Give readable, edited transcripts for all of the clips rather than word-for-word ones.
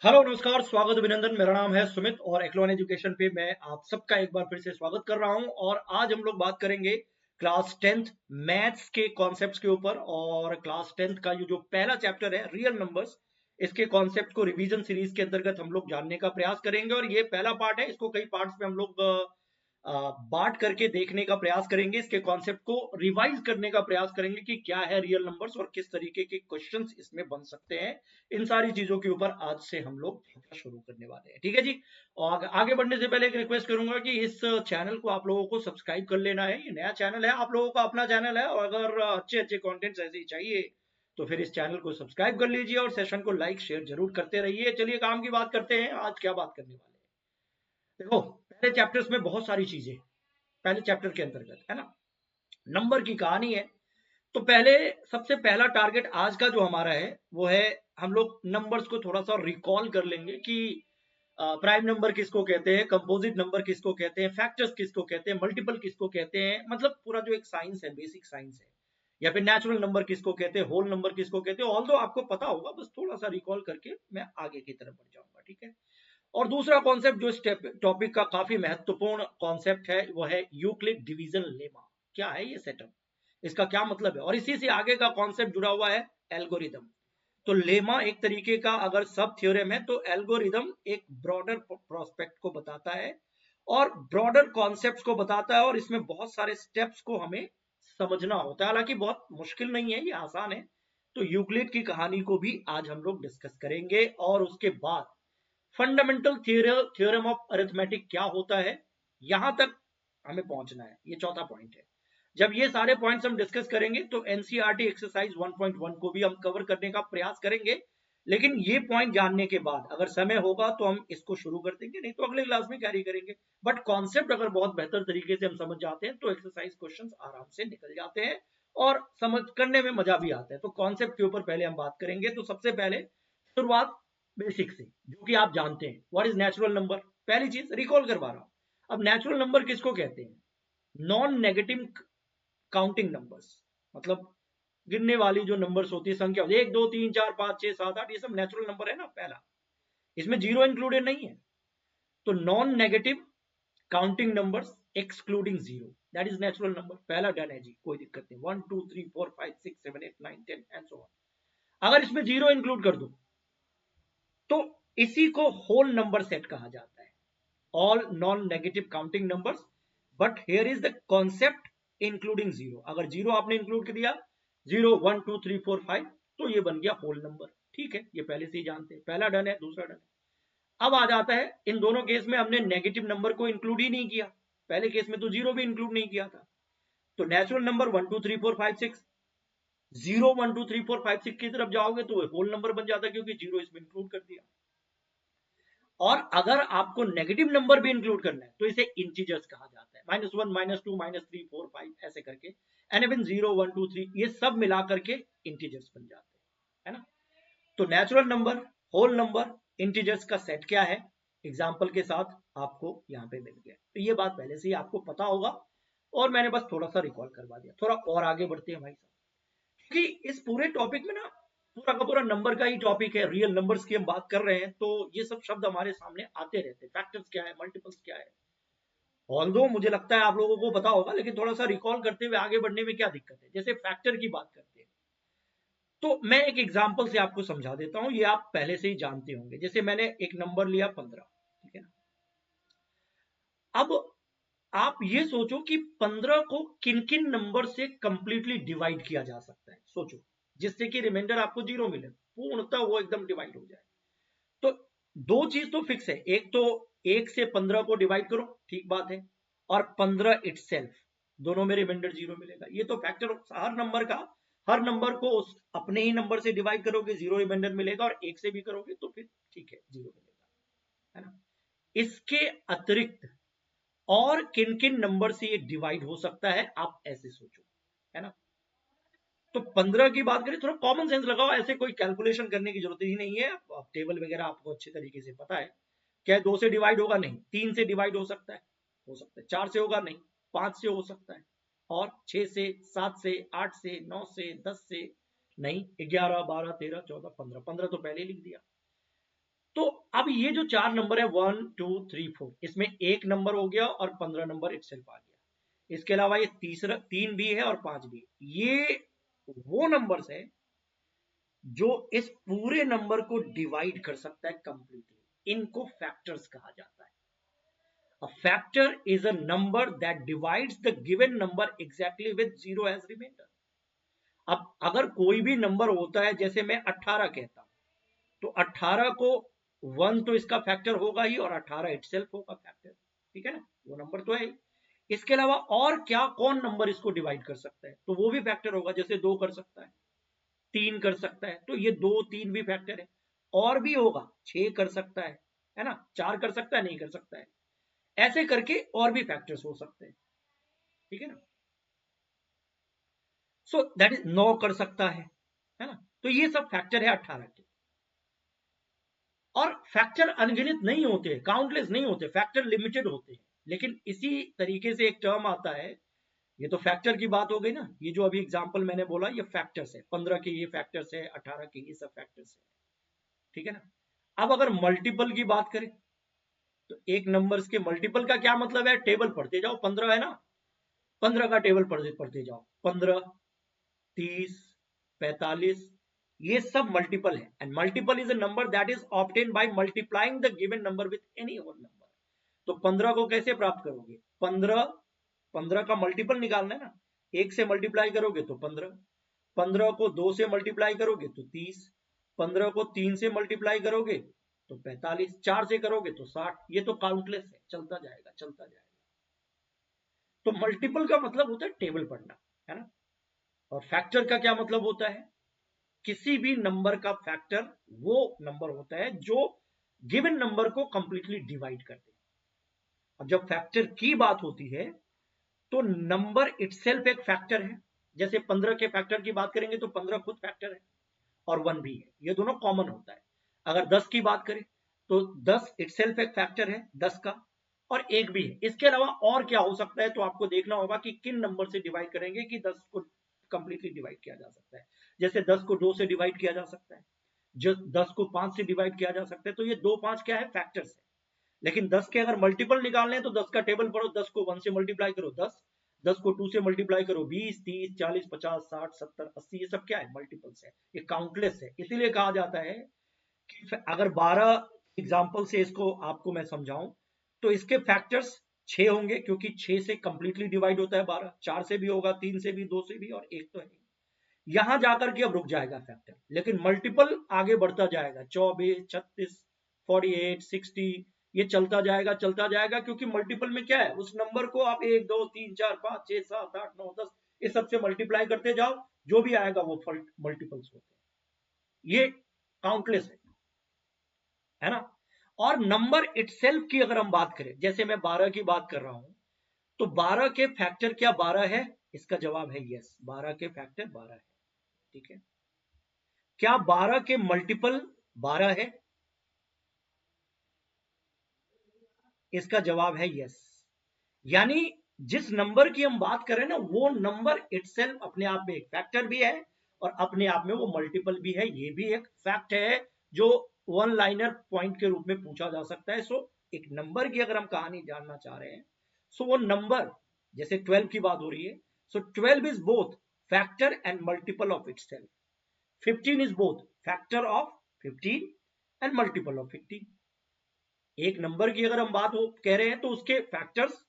Hello नमस्कार, स्वागत अभिनंदन। मेरा नाम है सुमित और एक्लोन एजुकेशन पे मैं आप सबका एक बार फिर से स्वागत कर रहा हूं। और आज हम लोग बात करेंगे क्लास 10th मैथ्स के कॉन्सेप्ट्स के ऊपर। और क्लास 10th का ये जो पहला चैप्टर है रियल नंबर्स, इसके कॉन्सेप्ट को रिवीजन सीरीज के अंतर्गत हम लोग जानने का प्रयास करेंगे। और ये पहला पार्ट है, इसको कई पार्ट्स में हम लोग बांट करके देखने का प्रयास करेंगे। इसके कॉन्सेप्ट को रिवाइज करने का प्रयास करेंगे कि क्या है रियल नंबर्स और किस तरीके के क्वेश्चंस इसमें बन सकते हैं। इन सारी चीजों के ऊपर आज से हम लोग देखना शुरू करने वाले हैं, ठीक है जी। और आगे बढ़ने से पहले एक रिक्वेस्ट करूंगा कि इस चैनल को आप लोगों को सब्सक्राइब कर लेना है। ये नया चैनल है, आप लोगों का अपना चैनल है, और अगर अच्छे अच्छे कंटेंट्स ऐसे ही चाहिए तो फिर इस चैनल को सब्सक्राइब कर लीजिए और सेशन को लाइक शेयर जरूर करते रहिए। चलिए काम की बात करते हैं, आज क्या बात करने वाले हैं। देखो, पहले चैप्टर्स में बहुत सारी चीजें पहले चैप्टर के अंतर्गत है ना, नंबर की कहानी है। तो पहले सबसे पहला टारगेट आज का जो हमारा है वो है, हम लोग नंबर्स को थोड़ा सा रिकॉल कर लेंगे कि प्राइम नंबर किसको कहते हैं, कंपोजिट नंबर किसको कहते हैं, फैक्टर्स किसको कहते हैं, मल्टीपल किसको कहते हैं। मतलब पूरा जो एक साइंस है, बेसिक साइंस है। या फिर नेचुरल नंबर किसको कहते हैं, होल नंबर किसको कहते हैं। ऑल दो आपको पता होगा, बस थोड़ा सा रिकॉल करके मैं आगे की तरफ बढ़ जाऊंगा, ठीक है। और दूसरा कॉन्सेप्ट जो इस टॉपिक का काफी महत्वपूर्ण कॉन्सेप्ट है वो है यूक्लिड डिवीजन लेमा। क्या है ये सेटअप, इसका क्या मतलब है। और इसी से आगे का कॉन्सेप्ट जुड़ा हुआ है एल्गोरिदम। तो लेमा एक तरीके का अगर सब थ्योरम है, तो एल्गोरिदम एक ब्रॉडर प्रोस्पेक्ट को बताता है और ब्रॉडर कॉन्सेप्ट्स को बताता है। और इसमें बहुत सारे स्टेप्स को हमें समझना होता है, हालांकि बहुत मुश्किल नहीं है, ये आसान है। तो यूक्लिड की कहानी को भी आज हम लोग डिस्कस करेंगे। और उसके बाद फंडामेंटल थ्योरम ऑफ अरिथमेटिक क्या होता है, यहां तक हमें पहुंचना है। ये चौथा पॉइंट है। जब ये सारे पॉइंट्स हम डिस्कस करेंगे तो एनसीईआरटी एक्सरसाइज 1.1 को भी हम कवर करने का प्रयास करेंगे। लेकिन ये पॉइंट जानने के बाद अगर समय होगा तो हम इसको शुरू कर देंगे, नहीं तो अगले क्लास में कैरी करेंगे। बट कॉन्सेप्ट अगर बहुत बेहतर तरीके से हम समझ जाते हैं तो एक्सरसाइज क्वेश्चंस आराम से निकल जाते हैं और समझ करने में मजा भी आता है। तो कॉन्सेप्ट के ऊपर पहले हम बात करेंगे। तो सबसे पहले शुरुआत बेसिक से, जो कि आप जानते हैं, व्हाट इज नेचुरल नंबर। पहली चीज रिकॉल करवा रहा हूं। अब नेचुरल नंबर किसको कहते हैं? नॉन नेगेटिव काउंटिंग नंबर्स, मतलब गिनने वाली जो नंबर्स होती है, संख्या 1 2 3 4 5 6 7 8, ये सब नेचुरल नंबर है ना। पहला, इसमें जीरो इंक्लूडेड नहीं है। तो non negative counting numbers excluding zero, that is natural number. पहला डन है जी, कोई दिक्कत नहीं। 1 2 3 4 5 6 7 8 9 10 एंड सो ऑन। अगर इसमें जीरो इंक्लूड कर दो तो इसी को होल नंबर सेट कहा जाता है, all non negative counting numbers. But here is the concept including zero. अगर जीरो आपने इंक्लूड कर दिया, 0 1 2 3 4 5, तो ये बन गया होल नंबर। ठीक है, ये पहले से ही जानते हैं। पहला डन है, दूसरा डन है। अब आ जाता है, इन दोनों केस में हमने नेगेटिव नंबर को इंक्लूड ही नहीं किया। पहले केस में तो जीरो भी इंक्लूड नहीं किया था। तो नेचुरल नंबर 1 2 3 4 5 6, 0 1 2 3 4 5 6 की तरफ जाओगे तो होल नंबर बन जाता है, क्योंकि जीरो इसमें इंक्लूड कर दिया। और अगर आपको नेगेटिव नंबर भी इंक्लूड करना है तो इसे इंटीजर्स कहा जाता है। -1 -2 -3 4 5 ऐसे करके, एंड इवन 0 1 2 3 ये सब मिला करके इंटीजर्स बन जाते हैं, है ना। तो natural number, whole number, integers का सेट क्या है, एग्जाम्पल के साथ आपको यहाँ पे मिल गया। तो ये बात पहले से ही आपको पता होगा और मैंने बस थोड़ा सा रिकॉल करवा दिया। थोड़ा और आगे बढ़ते हैं भाई साहब, क्योंकि इस पूरे टॉपिक में ना, पूरा का पूरा नंबर का ही टॉपिक है, रियल नंबर्स की हम बात कर रहे हैं। तो ये सब शब्द हमारे सामने आते रहते हैं, फैक्टर्स क्या है, मल्टीपल्स क्या है। ऑल्दो मुझे लगता है आप लोगों को पता होगा, लेकिन थोड़ा सा रिकॉल करते हुए आगे बढ़ने में क्या दिक्कत है। जैसे फैक्टर की बात करते हैं, तो मैं एक एग्जांपल से आपको समझा देता हूं, ये आप पहले से ही जानते होंगे। जैसे मैंने एक नंबर लिया 15, ठीक है ना। अब आप ये सोचो कि 15 को किन किन नंबर से कंप्लीटली डिवाइड किया जा सकता है, सोचो, जिससे कि रिमाइंडर आपको जीरो मिले, पूर्णतः वो एकदम डिवाइड हो जाए। तो दो चीज तो फिक्स है, एक तो 1 से 15 को डिवाइड करो, ठीक बात है, और 15 इटसेल्फ, दोनों में रिमाइंडर जीरो मिलेगा। ये तो फैक्टर हर नंबर का, हर नंबर को उस अपने ही नंबर से डिवाइड करोगे जीरो रिमाइंडर मिलेगा, और 1 से भी करोगे तो फिर ठीक है, जीरो मिलेगा, है ना। इसके अतिरिक्त और किन किन नंबर से ये डिवाइड हो सकता है, आप ऐसे सोचो, है ना। तो 15 की बात करें, थोड़ा कॉमन सेंस लगाओ, ऐसे कोई कैलकुलेशन करने की जरूरत ही नहीं है। टेबल वगैरह आपको अच्छे तरीके से पता है। क्या 2 से डिवाइड होगा? नहीं। 3 से डिवाइड हो सकता है, हो सकता है। 4 से होगा? नहीं। 5 से हो सकता है, और 6 से, 7 से, 8 से, 9 से, 10 से नहीं, 11 12 13 14 15, 15 तो पहले लिख दिया। तो अब ये जो 4 नंबर है 1 2 3 4, इसमें एक नंबर हो गया और 15 नंबर इटसेल्फ आ गया। इसके अलावा ये तीसरा 3 भी है और 5 भी है। ये वो नंबर्स है जो इस पूरे नंबर को डिवाइड कर सकता है कंप्लीटली। इनको फैक्टर्स कहा जाता है। A factor is a number that divides the given number exactly with 0 as remainder. अब अगर कोई भी नंबर होता है, जैसे मैं 18 कहता हूं, तो 18 को 1 तो इसका फैक्टर होगा ही, और 18 इटसेल्फ होगा फैक्टर। ठीक है ना, वो नंबर तो है ही। इसके अलावा और क्या, कौन नंबर इसको डिवाइड कर सकता है, तो वो भी फैक्टर होगा। जैसे 2 कर सकता है, 3 कर सकता है, तो ये 2 3 भी फैक्टर है। और भी होगा, 6 कर सकता है ना, 4 कर सकता है, नहीं कर सकता है। ऐसे करके और भी फैक्टर्स हो सकते हैं। ठीक है ना, सो दैट इज 9 कर सकता है ना। तो ये सब फैक्टर है 18 के। और फैक्टर अनगिनत नहीं होते, काउंटलेस नहीं होते, फैक्टर लिमिटेड होते हैं। लेकिन इसी तरीके से एक टर्म आता है, ये तो फैक्टर की बात हो गई ना, ये जो अभी एग्जांपल मैंने बोला ये फैक्टर्स है, 15 के ये फैक्टर्स है, 18 के ये सब फैक्टर्स है। ठीक है ना। अब अगर मल्टीपल की बात करें, तो एक नंबर्स के मल्टीपल का क्या मतलब है, टेबल पढ़ते जाओ। 15 है ना, 15 का टेबल पढ़ते जाओ। 15, 30, 45, ये सब मल्टीपल है। And multiple is a number that is obtain by multiplying the given number with any whole number. तो 15 को कैसे प्राप्त करोगे, 15 का मल्टीपल निकालना है ना। एक से मल्टीप्लाई करोगे तो 15, 15 को 2 से मल्टीप्लाई करोगे तो 30, 15 को 3 से मल्टीप्लाई करोगे तो 45, 4 से करोगे तो 60। ये तो काउंटलेस है, चलता जाएगा चलता जाएगा। तो मल्टीपल का मतलब होता है टेबल पढ़ना, है ना। और फैक्टर का क्या मतलब होता है, किसी भी नंबर का फैक्टर वो नंबर होता है जो गिवन नंबर को कंप्लीटली डिवाइड कर दे। अब जब फैक्टर की बात होती है तो नंबर इटसेल्फ एक फैक्टर है। जैसे 15 के फैक्टर की बात करेंगे तो 15 खुद फैक्टर है और 1 भी है, ये दोनों कॉमन होता है। अगर 10 की बात करें तो 10 इटसेल्फ एक फैक्टर है 10 का, और 1 भी है। इसके अलावा और क्या हो सकता है, तो आपको देखना होगा कि किन नंबर से डिवाइड करेंगे कि 10 को कंप्लीटली डिवाइड किया जा सकता है। जैसे 10 को 2 से डिवाइड किया जा सकता है, जो 10 को 5 से डिवाइड किया जा सकता है। तो ये 2 5 क्या है, फैक्टर्स है। लेकिन 10 के अगर मल्टीपल निकालने हैं तो 10 का टेबल पढ़ो, 10 को 1 से मल्टीप्लाई करो 10, 10 को 2 से मल्टीप्लाई करो 20 30 40 50 60 70 80, ये सब क्या है, मल्टीपल्स है, ये काउंटलेस है। इसीलिए कहा जाता है कि अगर 12 एग्जाम्पल से इसको आपको मैं समझाऊं तो इसके फैक्टर्स 6 होंगे, क्योंकि 6 से कंप्लीटली डिवाइड होता है 12, 4 से भी होगा, 3 से भी, 2 से भी, और 1 तो है। यहां जाकर के अब रुक जाएगा फैक्टर, लेकिन मल्टीपल आगे बढ़ता जाएगा, 24 36 48 60, ये चलता जाएगा। क्योंकि मल्टीपल में क्या है, उस नंबर को आप 1 2 3 4 5 6 7 8 9 10 इस सबसे मल्टीप्लाई करते जाओ, जो भी आएगा वो मल्टीपल्स होते हैं। ये काउंटलेस है ना। और नंबर इटसेल्फ की अगर हम बात करें, जैसे मैं 12 की बात कर रहा हूं, तो 12 के फैक्टर क्या 12 है, इसका जवाब है यस, 12 के फैक्टर 12 है। ठीक है, क्या 12 के मल्टीपल 12 है, इसका जवाब है यस। यानी जिस नंबर की हम बात कर रहे हैं ना, वो नंबर इटसेल्फ अपने आप में एक फैक्टर भी है और अपने आप में वो मल्टीपल भी है। ये भी एक फैक्ट है जो वन लाइनर पॉइंट के रूप में पूछा जा सकता है। सो एक नंबर की अगर हम कहानी जानना चाह रहे हैं, सो वो नंबर, जैसे 12 की बात हो रही है, सो 12 is both factor and multiple of itself. 15 is both factor of 15 and multiple of 15। एक नंबर की अगर हम बात हो कह रहे हैं तो उसके फैक्टर्स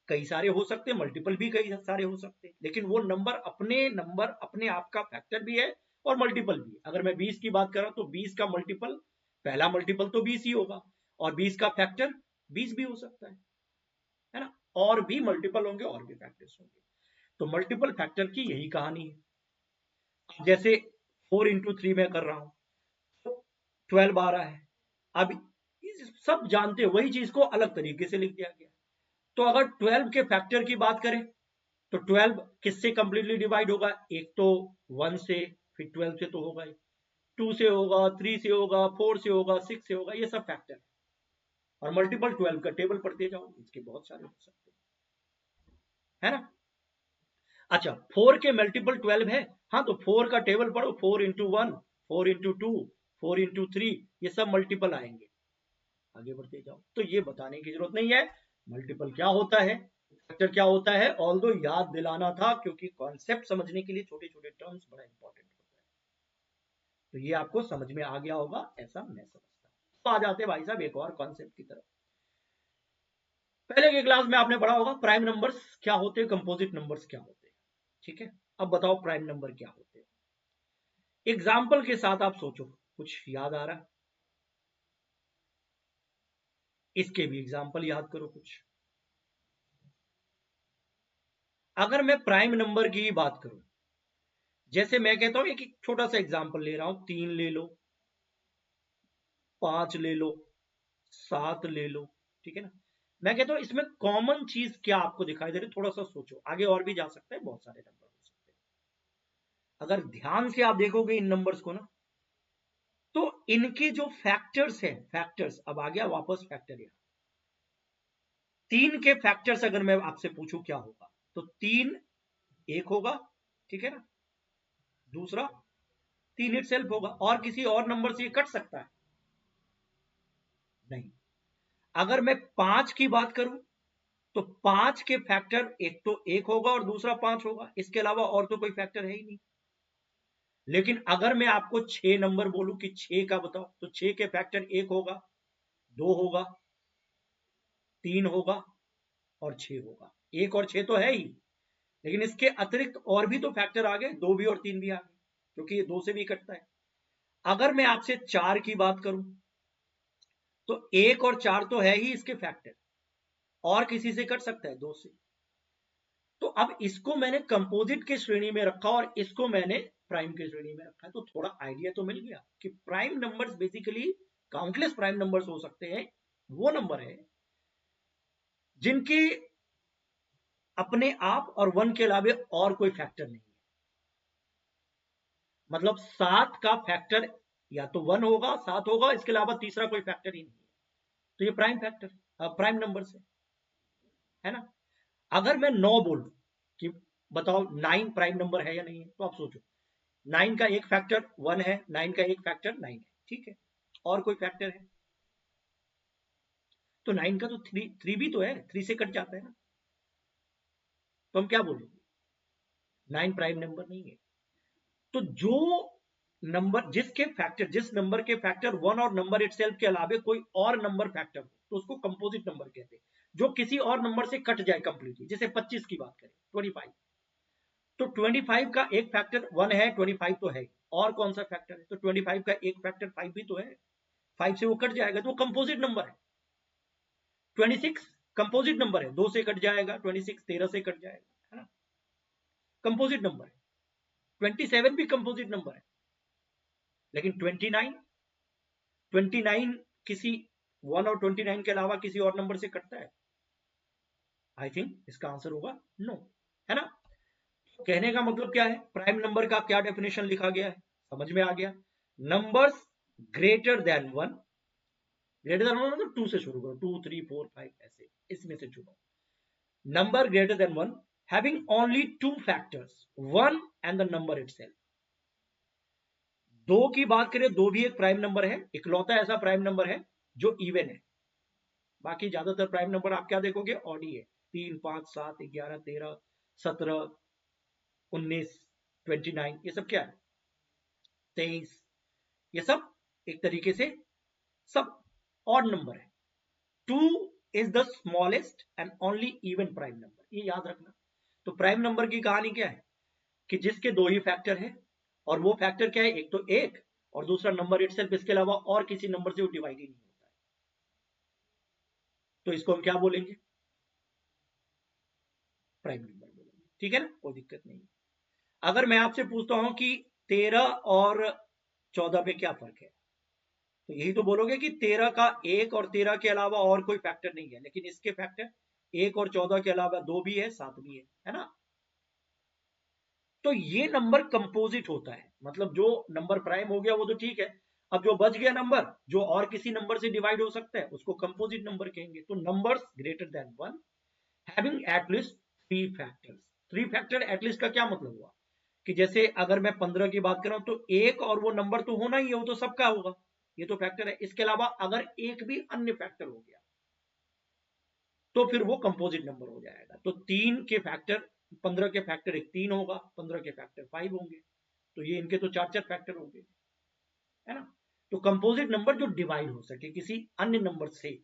कई सारे हो सकते हैं, मल्टीपल भी कई सारे हो सकते हैं, लेकिन वो नंबर अपने आप का फैक्टर भी है और मल्टीपल भी है। अगर मैं 20 की बात कर रहा हूं तो 20 का मल्टीपल, पहला मल्टीपल तो 20 ही होगा, और 20 का फैक्टर 20 भी हो सकता है ना। और भी मल्टीपल होंगे और भी फैक्टर्स होंगे। तो मल्टीपल फैक्टर की यही कहानी है। जैसे 4 इंटू 3 में कर रहा हूं तो 12 आ रहा है। अब सब जानते हैं, वही चीज को अलग तरीके से लिख दिया गया। तो अगर 12 के फैक्टर की बात करें तो 12 किससे कंप्लीटली डिवाइड होगा, एक तो 1 से, फिर 12 से तो होगा ही, 2 से होगा, 3 से होगा, 4 से होगा, 6 से होगा, ये सब फैक्टर है। और मल्टीपल 12 का टेबल पढ़ते जाओ, इसके बहुत सारे हो सकते हैं, है ना। अच्छा, 4 के मल्टीपल 12 है, हाँ तो 4 का टेबल पढ़ो, 4 इंटू 1, 4 इंटू 2, 4 इंटू 3, ये सब मल्टीपल आएंगे। आगे बढ़ते जाओ। तो ये बताने की जरूरत नहीं है मल्टीपल क्या होता है, फैक्टर क्या होता है, ऑल्दो याद दिलाना था क्योंकि कॉन्सेप्ट समझने के लिए छोटे छोटे टर्म्स बड़ा इंपॉर्टेंट होता है। तो ये आपको समझ में आ गया होगा ऐसा मैं समझता हूँ। तो आ जाते भाई साहब एक और कॉन्सेप्ट की तरफ। पहले के क्लास में आपने पढ़ा होगा प्राइम नंबर्स क्या होते हैं, कंपोजिट नंबर्स क्या होते हैं। ठीक है, अब बताओ प्राइम नंबर क्या होते हैं। एग्जाम्पल के साथ आप सोचो, कुछ याद आ रहा है? इसके भी एग्जाम्पल याद करो कुछ। अगर मैं प्राइम नंबर की बात करूं, जैसे मैं कहता हूं, एक छोटा सा एग्जाम्पल ले रहा हूं, 3 ले लो, 5 ले लो, 7 ले लो, ठीक है ना। मैं कहता हूं इसमें कॉमन चीज क्या आपको दिखाई दे रही है, थोड़ा सा सोचो। आगे और भी जा सकता है, बहुत सारे नंबर हो सकते हैं। अगर ध्यान से आप देखोगे इन नंबर्स को ना, तो इनके जो फैक्टर्स हैं, फैक्टर्स, अब आ गया वापस फैक्टर यहां। 3 के फैक्टर्स अगर मैं आपसे पूछूं क्या होगा, तो 3 1 होगा, ठीक है ना। दूसरा 3 इटसेल्फ होगा, और किसी और नंबर से ये कट सकता है? नहीं। अगर मैं 5 की बात करूं, तो 5 के फैक्टर एक तो 1 होगा और दूसरा 5 होगा, इसके अलावा और तो कोई फैक्टर है ही नहीं। लेकिन अगर मैं आपको 6 नंबर बोलूं कि 6 का बताओ, तो 6 के फैक्टर 1 होगा, 2 होगा, 3 होगा और 6 होगा। 1 और 6 तो है ही, लेकिन इसके अतिरिक्त और भी तो फैक्टर आ गए, 2 भी और 3 भी आ गए, क्योंकि ये 2 से भी कटता है। अगर मैं आपसे 4 की बात करूं, तो 1 और 4 तो है ही इसके फैक्टर, और किसी से कट सकता है? 2 से। तो अब इसको मैंने कंपोजिट के श्रेणी में रखा और इसको मैंने प्राइम के श्रेणी में रखा है, तो थोड़ा आइडिया तो मिल गया कि prime numbers basically, countless prime numbers हो सकते हैं, वो नंबर है जिनके अपने आप और 1 के अलावा और कोई फैक्टर नहीं है। मतलब 7 का फैक्टर या तो 1 होगा, 7 होगा, इसके अलावा तीसरा कोई फैक्टर ही नहीं है। तो ये प्राइम फैक्टर, प्राइम नंबर है ना। अगर मैं 9 बोलूं कि बताओ 9 प्राइम नंबर है या नहीं है, तो आप सोचो, 9 का एक फैक्टर 1 है, 9 का एक फैक्टर 9 है, ठीक है। और कोई फैक्टर है? तो 9 का तो 3 भी तो है, 3 से कट जाता है ना। तो हम क्या बोलेंगे? 9 प्राइम नंबर नहीं है। तो जो नंबर जिसके फैक्टर, जिस नंबर के फैक्टर 1 और नंबर इटसेल्फ के अलावा कोई और नंबर फैक्टर हो, तो उसको कंपोजिट नंबर कहते हैं। जो किसी और नंबर से कट जाए कंप्लीटली, जैसे 25 की बात करें, 25, तो 25 का एक फैक्टर 1 है, 25 तो है, और कौन सा फैक्टर है? तो 25 का एक फैक्टर 5 भी तो है, 5 से वो कट जाएगा, तो वो कंपोजिट नंबर है। 26 कंपोजिट नंबर है, 2 से कट जाएगा, 26 13 से कट जाएगा, है ना, कंपोजिट नंबर है। 27 भी कंपोजिट नंबर है। लेकिन 29 किसी 1 और 29 के अलावा किसी और नंबर से कटता है? आई थिंक इसका आंसर होगा नो, है ना। कहने का मतलब क्या है, प्राइम नंबर का क्या डेफिनेशन लिखा गया है, समझ में आ गया। Numbers greater than 1, greater than 1 मतलब 2 से शुरू करो, 2 3 4 5 ऐसे, इसमें से चुनो। Number greater than 1 having only 2 factors, 1 and the number itself. 2 की बात करें, 2 भी एक प्राइम नंबर है, इकलौता ऐसा प्राइम नंबर है जो इवन है। बाकी ज्यादातर प्राइम नंबर आप क्या देखोगे, ऑड ही है। 3 5 7 11 13 17 19 29, ये सब क्या है, 23, ये सब एक तरीके से सब ऑड नंबर है। 2 is the smallest and only even prime number, ये याद रखना। तो प्राइम नंबर की कहानी क्या है कि जिसके 2 ही फैक्टर है, और वो फैक्टर क्या है, एक तो 1 और दूसरा नंबर इटसेल्फ, इसके अलावा और किसी नंबर से वो डिवाइड ही नहीं होता है। तो इसको हम क्या बोलेंगे, प्राइम नंबर बोलेंगे, ठीक है ना, कोई दिक्कत नहीं। अगर मैं आपसे पूछता हूं कि 13 और 14 में क्या फर्क है, तो यही तो बोलोगे कि 13 का 1 और 13 के अलावा और कोई फैक्टर नहीं है, लेकिन इसके फैक्टर 1 और 14 के अलावा 2 भी है, 7 भी है ना। तो ये नंबर कंपोजिट होता है, मतलब जो नंबर प्राइम हो गया वो तो ठीक है, अब जो बच गया नंबर जो और किसी नंबर से डिवाइड हो सकता है, उसको कंपोजिट नंबर कहेंगे। तो numbers greater than 1 having at least 3 factors. 3 factor at least का क्या मतलब हुआ कि जैसे अगर मैं 15 की बात कर रहा हूं तो एक और वो नंबर तो होना ही है, वो तो सबका होगा, ये तो फैक्टर है। इसके अलावा अगर एक भी अन्य फैक्टर हो गया तो फिर वो कंपोजिट नंबर हो जाएगा। तो 3 के फैक्टर, 15 के फैक्टर एक 3 होगा, 15 के फैक्टर 5 होंगे, तो ये इनके तो 4 फैक्टर होंगे, है ना। तो कंपोजिट नंबर जो डिवाइड हो सके किसी अन्य नंबर से,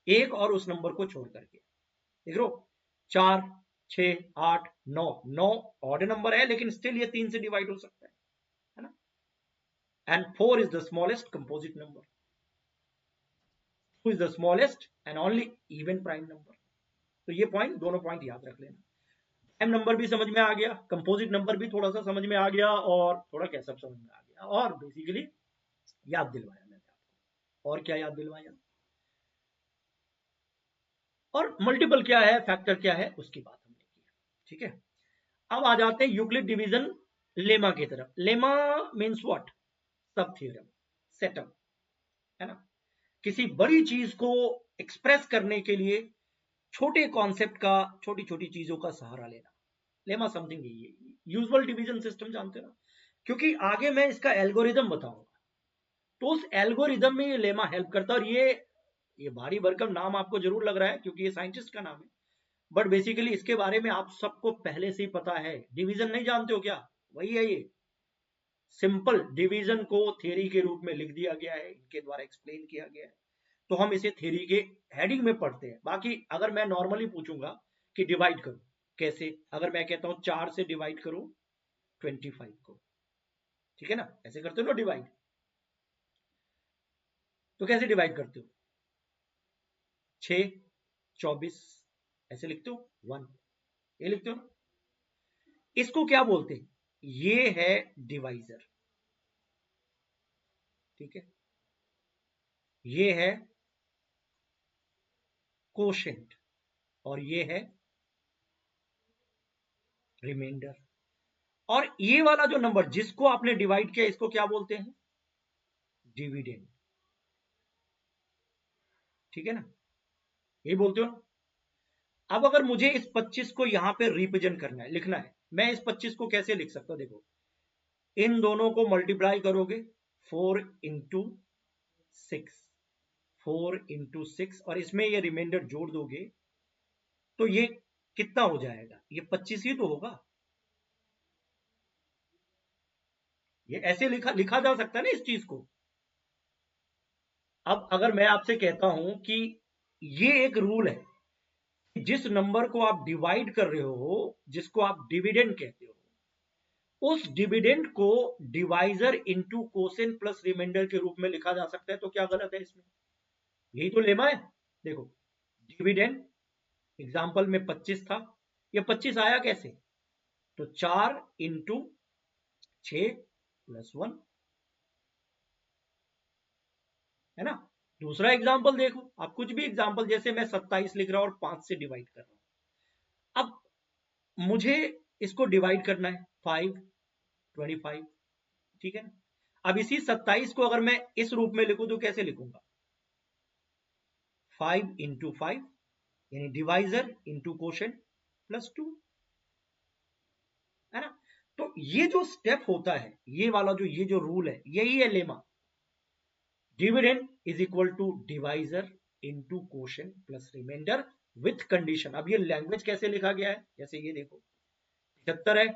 एक और उस नंबर को छोड़ करके, देख लो 4, 6, 8, 9, 9 ऑड नंबर है लेकिन स्टिल ये 3 से डिवाइड हो सकता है ना। And 4 is the smallest composite number, 2 is the smallest and only even prime number. तो ये पॉइंट, दोनों पॉइंट याद रख लेना। प्राइम नंबर भी समझ में आ गया, कंपोजिट नंबर भी थोड़ा सा समझ में आ गया, और थोड़ा कैसे समझ में आ गया, और बेसिकली याद दिलवाया मैंने आपको। और क्या याद दिलवाया, और मल्टीपल क्या है, फैक्टर क्या है, उसकी बात हमने की। ठीक है, अब आ जाते हैं यूक्लिड डिवीजन लेमा की तरफ। लेमा मीन्स व्हाट, सब थ्योरम, सेटअप, है ना। किसी बड़ी चीज को एक्सप्रेस करने के लिए छोटे कॉन्सेप्ट का, छोटी छोटी चीजों का सहारा लेना, लेमा समथिंग यही है। यूजुअल डिवीजन सिस्टम जानते हो ना, क्योंकि आगे मैं इसका एल्गोरिदम बताऊंगा, तो उस एल्गोरिदम में ये लेमा हेल्प करता है। और ये भारी भरकम नाम आपको जरूर लग रहा है क्योंकि ये साइंटिस्ट का नाम है, बट बेसिकली इसके बारे में आप सबको पहले से ही पता है। डिवीजन नहीं जानते हो क्या, वही है ये। सिंपल डिवीजन को थ्योरी के रूप में लिख दिया गया है, इनके द्वारा एक्सप्लेन किया गया है, तो हम इसे थ्योरी के हेडिंग में पढ़ते हैं। बाकी अगर मैं नॉर्मली पूछूंगा कि डिवाइड करो कैसे, अगर मैं कहता हूं 4 से डिवाइड करो 25 को, ठीक है ना, ऐसे करते हो ना डिवाइड, तो कैसे डिवाइड करते हो, 6, 24 ऐसे लिखते हो, 1 ये लिखते हो ना। इसको क्या बोलते हैं, ये है डिवाइजर, ठीक है, ये है कोशेंट, और ये है रिमाइंडर। और ये वाला जो नंबर जिसको आपने डिवाइड किया, इसको क्या बोलते हैं, डिविडेंड, ठीक है ना, यही बोलते हो ना। अब अगर मुझे इस 25 को यहां पे रिप्रेजेंट करना है, लिखना है, मैं इस 25 को कैसे लिख सकता हूं, देखो इन दोनों को मल्टीप्लाई करोगे, 4 इंटू 6, 4 इंटू 6, और इसमें ये रिमाइंडर जोड़ दोगे तो ये कितना हो जाएगा, ये 25 ही तो होगा। ये ऐसे लिखा लिखा जा सकता है ना इस चीज को। अब अगर मैं आपसे कहता हूं कि ये एक रूल है, जिस नंबर को आप डिवाइड कर रहे हो, जिसको आप डिविडेंड कहते हो, उस डिविडेंड को divisor into quotient plus remainder के रूप में लिखा जा सकता है, तो क्या गलत है इसमें, यही तो लेमा है। देखो डिविडेंड एग्जाम्पल में 25 था, ये 25 आया कैसे, तो 4 इंटू 6 प्लस 1, है ना। दूसरा एग्जाम्पल देखो, आप कुछ भी एग्जाम्पल, जैसे मैं 27 लिख रहा हूं और 5 से डिवाइड कर रहा हूं। अब मुझे इसको डिवाइड करना है, 5, 25, ठीक है ना। अब इसी 27 को अगर मैं इस रूप में लिखूं तो कैसे लिखूंगा, 5 इंटू 5, यानी डिवाइजर इंटू कोशेंट प्लस 2, है ना। तो ये जो स्टेप होता है, ये वाला जो ये जो रूल है, यही है lemma, dividend is equal to divisor into quotient plus remainder with condition. अब ये लैंग्वेज कैसे लिखा गया है, जैसे ये देखो 75 है,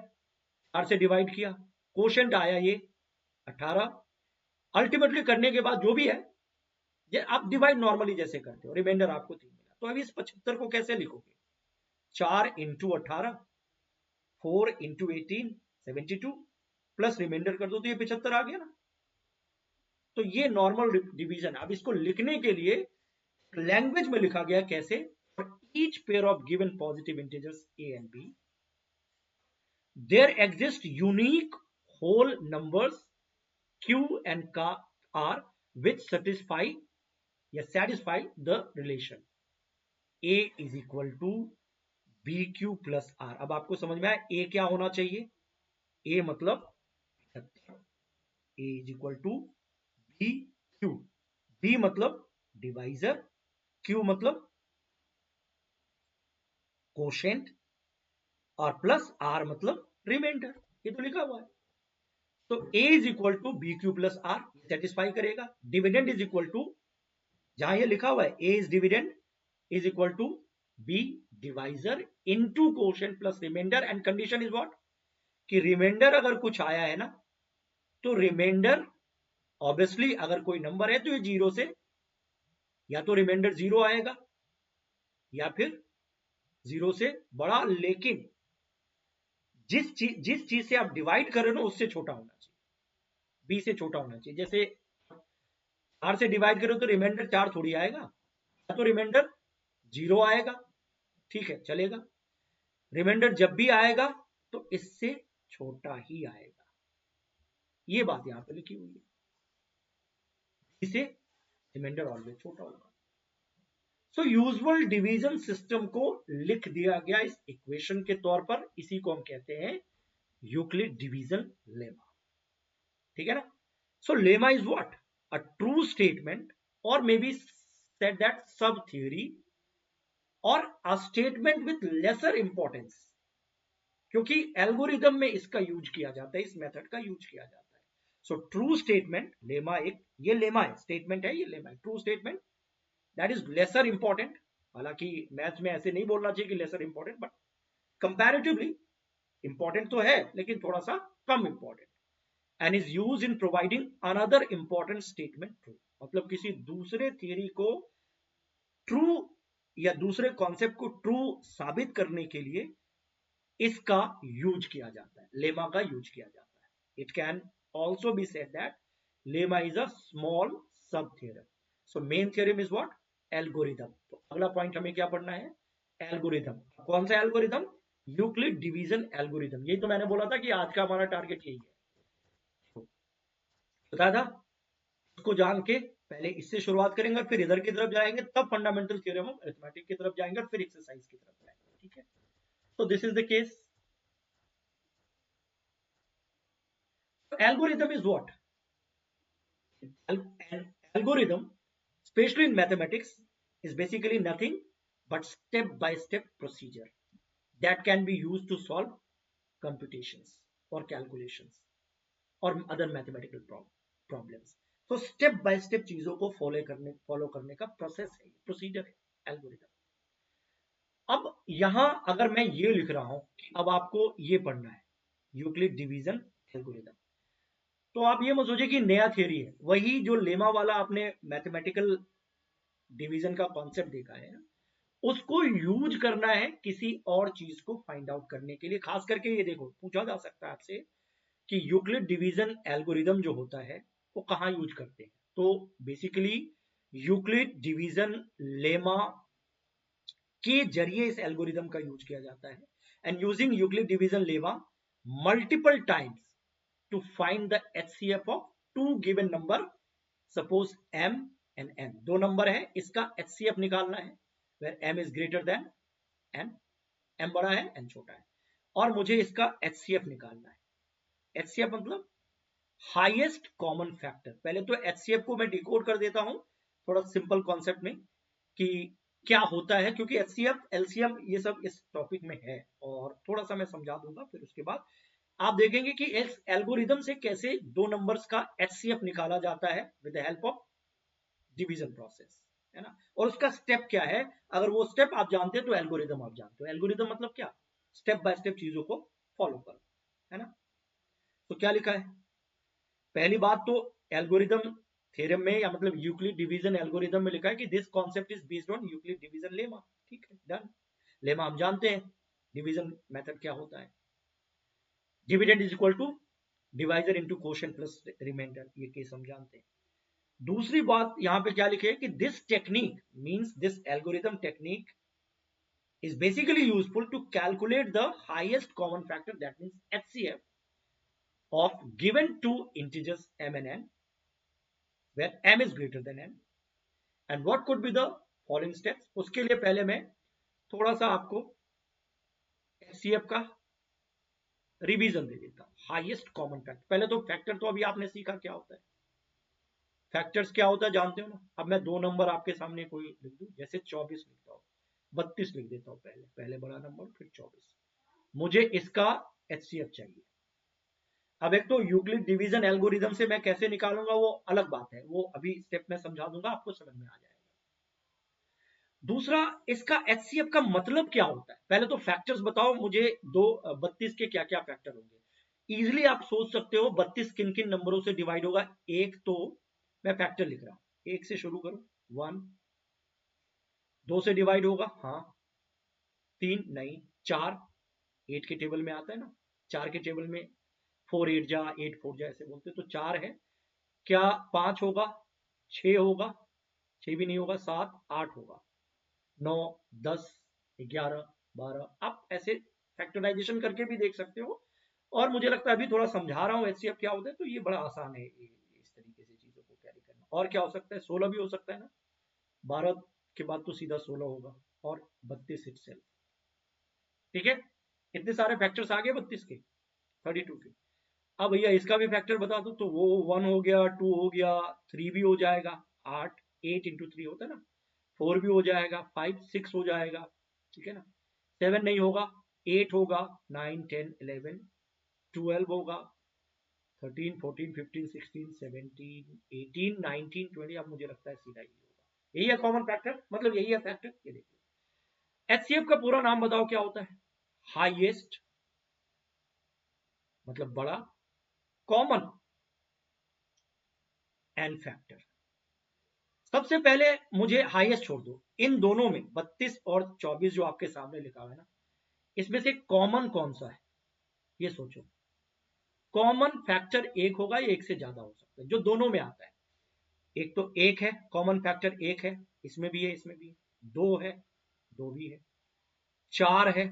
4 से डिवाइड किया, कोशेंट आया ये 18, अल्टीमेटली करने के बाद जो भी है, आप डिवाइड नॉर्मली जैसे करते हो, रिमाइंडर आपको 3 मिला। तो अब इस 75 को कैसे लिखोगे, 4 इंटू 18, 4 इंटू 18, 72, प्लस रिमाइंडर कर दो तो ये 75 आ गया ना। तो ये नॉर्मल डिवीजन है। अब इसको लिखने के लिए लैंग्वेज में लिखा गया कैसे, each pair of given positive integers a and b there exist unique whole numbers q and r which satisfy the relation a is equal to bq plus r। अब आपको समझ में आया a क्या होना चाहिए, a मतलब a is equal to bq, b मतलब डिवाइजर, q मतलब कोशेंट, और प्लस आर मतलब रिमाइंडर। ये तो लिखा हुआ है। तो a is equal to B Q plus R satisfy करेगा। डिविडेंड इज इक्वल टू, जहां ये लिखा हुआ है a is dividend is equal to b divisor into quotient plus remainder, and condition is what, कि रिमाइंडर अगर कुछ आया है ना, तो रिमाइंडर ऑब्वियसली अगर कोई नंबर है तो ये जीरो से, या तो रिमाइंडर जीरो आएगा या फिर जीरो से बड़ा, लेकिन जिस चीज से आप डिवाइड कर रहे हो ना उससे छोटा होना चाहिए, बी से छोटा होना चाहिए। जैसे 4 से डिवाइड करो तो रिमाइंडर 4 थोड़ी आएगा, या तो रिमाइंडर जीरो आएगा, ठीक है चलेगा। रिमाइंडर जब भी आएगा तो इससे छोटा ही आएगा, ये बात यहां पे लिखी हुई है, इसे रिमाइंडर ऑलवेज छोटा होगा। सो यूजुअल डिवीजन सिस्टम को लिख दिया गया इस इक्वेशन के तौर पर, इसी को हम कहते हैं यूक्लिड डिवीजन लेमा, ठीक है ना। So lemma is what, a true statement or maybe said that sub theory or a statement with lesser importance, क्योंकि एल्गोरिदम में इसका यूज किया जाता है, इस मेथड का यूज किया जाता है। सो ट्रू स्टेटमेंट लेमा, एक ये लेमा है, स्टेटमेंट है, ये लेमा है, true statement that is lesser important. हालांकि मैथ्स में ऐसे नहीं बोलना चाहिए कि lesser important, but comparatively important तो है लेकिन थोड़ा सा कम important, and is use in providing another important statement true, मतलब किसी दूसरे थियरी को ट्रू या दूसरे कॉन्सेप्ट को ट्रू साबित करने के लिए इसका यूज किया जाता है, लेमा का यूज किया जाता है। It can also be said that lemma is a small sub theorem. So main theorem is what, algorithm. तो अगला पॉइंट हमें क्या पढ़ना है, एल्गोरिथम। कौन सा एल्गोरिथम, यूक्लिड डिवीजन एल्गोरिथम। यही तो मैंने बोला था कि आज का हमारा टारगेट यही है, बताया था। इसको जान के पहले इससे शुरुआत करेंगे, फिर इधर की तरफ जाएंगे, तब फंडामेंटल थ्योरम ऑफ अरिथमेटिक की तरफ जाएंगे, फिर एक्सरसाइज की तरफ जाएंगे, ठीक है। तो this is the case. Algorithm is what, algorithm, especially in mathematics, is basically nothing but step-by-step procedure that can be used to solve computations or calculations or other mathematical problems. So step by step चीजों को follow करने का process है, procedure है algorithm. अब यहां अगर मैं ये लिख रहा हूं कि अब आपको ये पढ़ना है यूक्लिड डिवीजन एल्गोरिथम, तो आप ये मत सोचिए कि नया थियरी है, वही जो लेमा वाला आपने मैथमेटिकल डिवीजन का कॉन्सेप्ट देखा है, उसको यूज करना है किसी और चीज को फाइंड आउट करने के लिए। खास करके ये देखो, पूछा जा सकता है आपसे कि यूक्लिड डिवीजन एल्गोरिदम जो होता है वो कहाँ यूज करते हैं। तो बेसिकली यूक्लिड डिवीजन लेमा के जरिए इस एल्गोरिदम का यूज किया जाता है, and using Euclid division lemma multiple times to find the HCF of two given number, suppose m and n, दो नंबर है, इसका HCF निकालना है, where m is greater than n, m बड़ा है n छोटा है, और मुझे इसका HCF निकालना है। HCF मतलब हाईएस्ट कॉमन फैक्टर। पहले तो HCF को मैं डिकोड कर देता हूं थोड़ा सिंपल कॉन्सेप्ट में कि क्या होता है, क्योंकि HCF LCM ये सब इस टॉपिक में है और थोड़ा सा मैं समझा दूंगा, फिर उसके बाद आप देखेंगे कि इस एल्गोरिदम से कैसे दो नंबर्स का HCF निकाला जाता है with the help of division process, है ना। और उसका स्टेप क्या है, अगर वो स्टेप आप जानते हैं तो एल्गोरिदम आप जानते हो। एल्गोरिदम मतलब क्या, स्टेप बाय स्टेप चीजों को फॉलो करो, है ना। तो क्या लिखा है, पहली बात तो एल्गोरिदम थ्योरम में या मतलब यूक्लिड डिवीजन एल्गोरिदम में लिखा है कि this concept is based on Euclid division lemma, ठीक है डन। लेमा हम जानते हैं, डिवीजन मेथड क्या होता है, dividend is equal to divisor into quotient plus remainder, ये केस हम जानते हैं। दूसरी बात यहां पे क्या लिखे है कि this technique means this algorithm technique is basically useful to calculate the highest common factor, that means HCF of given two integers m and n, where m is greater than n, and what could be the following steps। उसके लिए पहले मैं थोड़ा सा आपको HCF का revision दे देता हूं। हाईएस्ट कॉमन फैक्टर, पहले तो फैक्टर तो अभी आपने सीखा क्या होता है, फैक्टर्स क्या होता है जानते हो ना। अब मैं दो नंबर आपके सामने कोई लिख दूं, जैसे 24 लिखता हूं, 32 लिख देता हूं, पहले बड़ा नंबर फिर 24, मुझे इसका HCF चाहिए, अब एक तो यूक्लिड डिवीजन एल्गोरिदम से मैं कैसे निकालूंगा वो अलग बात है, वो अभी स्टेप में समझा दूंगा, आपको समझ में आ जाएगा। दूसरा, इसका एचसीएफ का मतलब क्या होता है, पहले तो फैक्टर्स बताओ मुझे, 32 के क्या क्या फैक्टर होंगे। इजिली आप सोच सकते हो 32 किन किन नंबरों से डिवाइड होगा। एक तो मैं फैक्टर लिख रहा हूं, एक से शुरू करो, 1, 2 से डिवाइड होगा, हाँ, 3 नहीं, 4, 8 के टेबल में आता है ना, 4 के टेबल में 4 8 जा 8 4 जा ऐसे बोलते, तो 4 है। क्या 5 होगा, 6 होगा, 6 भी नहीं होगा, 7 8 होगा, 9 10 11 12, आप ऐसे फैक्टराइजेशन करके भी देख सकते हो। और मुझे लगता है अभी थोड़ा समझा रहा हूँ एचसीएफ क्या होता है, तो ये बड़ा आसान है इस तरीके से चीजों को कैरी करना। और क्या हो सकता है, 16 भी हो सकता है ना, 12 के बाद तो सीधा 16 होगा, और 32 इटसेल्फ। ठीक है, इतने सारे फैक्टर्स आ गए 32 के, 32 के। अब भैया इसका भी फैक्टर बता दो, तो वो 1 हो गया, 2 हो गया, 3 भी हो जाएगा, 8 8 इंटू 3 होता है ना, 4 भी हो जाएगा, 5 6 हो जाएगा, ठीक है ना, 7 नहीं होगा, 8 होगा, 9 10 11 12 होगा, 13 14 15 16 17 18 19 20, अब मुझे लगता है सीधा ही होगा, यही है कॉमन फैक्टर, मतलब यही है फैक्टर। ये देखिए, एचसीएफ का पूरा नाम बताओ क्या होता है, हाईएस्ट मतलब बड़ा, कॉमन एंड फैक्टर। सबसे पहले मुझे हाईएस्ट छोड़ दो, इन दोनों में 32 और 24 जो आपके सामने लिखा हुआ है ना, इसमें से कॉमन कौन सा है, ये सोचो। कॉमन फैक्टर एक होगा या एक से ज्यादा हो सकता है, जो दोनों में आता है। एक तो एक है, कॉमन फैक्टर एक है, इसमें भी है इसमें भी है, दो है, दो भी है, चार है,